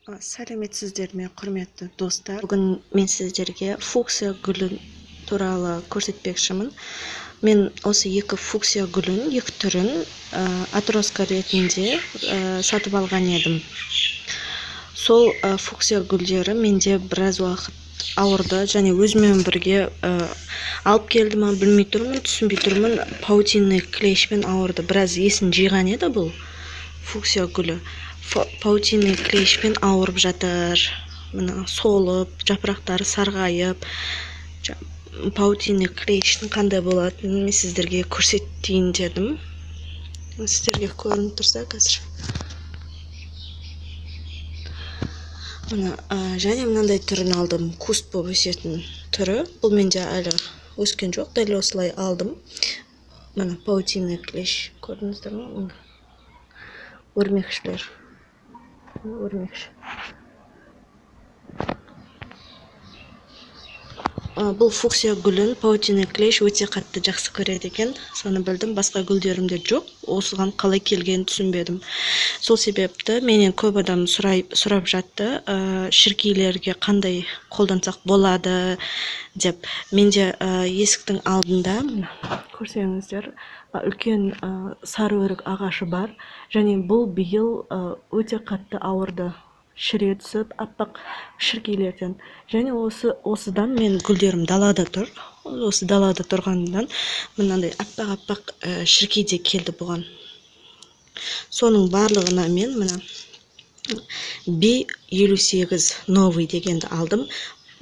Сәлеметсіздер ме, құрметті достар. Бүгін мен сіздерге фуксия гүлі туралы көрсетпекшімін. Мен осы екі фуксия гүлін, екі түрін атроска ретінде сатып алған едім. Сол фуксия гүлдері менде біраз уақыт ауырды, және өзімен бірге алып келді ма білмей тұрмын, түсінбей тұрмын. Паутинный клещпен ауырды. Біраз есін жиған еді бұл фуксия гүлі. Паутинный клещпен ауырып жатыр. Мына солып, жапырақтары сарғайып. Паутинный клещтің қандай болатынын мен сіздерге көрсетейін дедім. Сіздерге көрініп тұрса қазір. Мына және мынандай түрін алдым. Куст болып өсетін түрі. Бұл менде әлі өскен жоқ, дәл осылай алдым. Мына паутинный клещ көрдіңіздер ме? Өрмекшілер. Өрмекші. Бұл фуксия гүлін паутинный клещ өте қатты жақсы көреді екен. Соны білдім. Басқа гүлдерімде жоқ. Осыған қалай келгенін түсінбедім. Сол себепті менен көп адам сұрап жатты, шіркейлерге қандай қолдансақ болады деп. Менде есіктің алдында, көрсеңіздер, үлкен сары өрік ағашы бар. Және бұл биыл өте қатты ауырды. Шіре түсіп, аппақ шіркейлерден. Және осыдан мен гүлдерім далада тұр. Осы далада тұрғандан мынандай аппақ шіркейде келді бұған. Соның барлығына мен мына B58 новый дегенді алдым.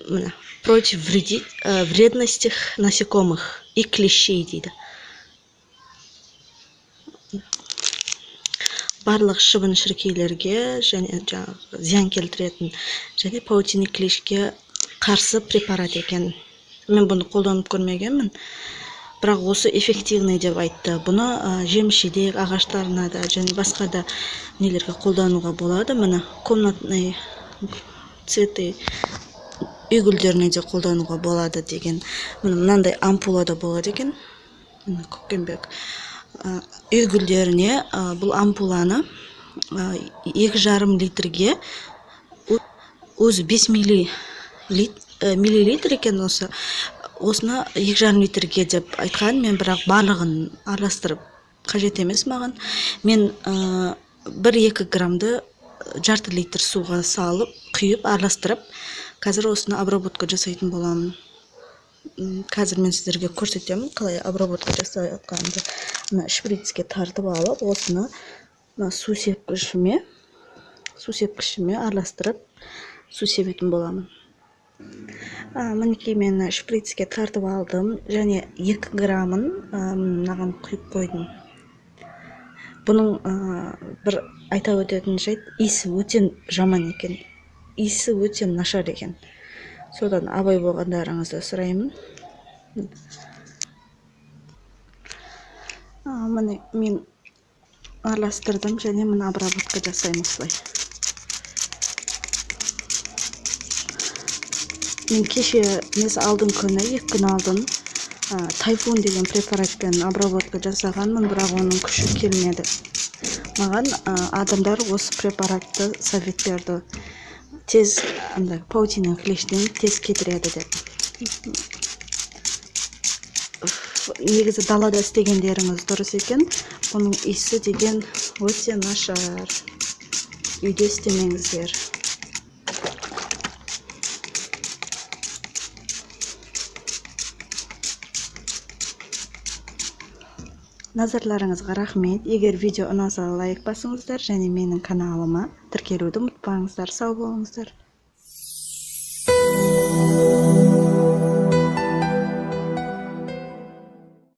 Мына против вредности насекомых и клещей дейді. Барлық шыбын шіркейлерге және зиян келтіретін және паутинный клещке қарсы препарат екен. Мен бұны қолданып көрмегенмін, бірақ осы эффективный деп айтты. Бұны жеміс-жидек ағаштарына да және басқа да нелерге қолдануға болады. Мына комнатный цветы үй гүлдеріне де қолдануға болады деген. Мынандай ампула да болады екен. Көкембек. Үй гүлдеріне бұл ампуланы 2,5 литрге өзі 5 миллилитр екен осы. Осыны 2,5 литрге деп айтқан. Мен бірақ барлығын араластырып қажет емес маған. Мен 1-2 граммды жарты литр суға салып, құйып, араластырып, қазір осыны обработка жасайтын боламын. Қазір мен сіздерге көрсетемін, қалай обработка жасай атқанымды. Шприцке тартып алып, осыны су сепкішіме араластырып, су себетін боламын. Мінекей мен шприцке тартып алдым, және 2 граммын мынаған құйып қойдым. Бұның бір айта өтетін жайт, иісі өте жаман екен. Иісі өте нашар екен. Содан абай болғандарыңызды сұраймын. Мен араластырдым және мына обработка жасаймын осылай. Мен кеше алдың күні, 2 күн алдын тайфун деген препаратпен обработка жасағанмын, бірақ оның күші келмеді. Маған адамдар осы препаратты совет берді. Тез паутинный клещтен тез кетіреді деп. Негізі далада істегендеріңіз дұрыс екен. Оның иісі деген өте нашар. Үйде істемеңіздер. Назарларыңызға рахмет. Егер видео ұнаса лайк басыңыздар және менің каналыма тіркелуді ұмытпаңыздар. Сау болыңыздар.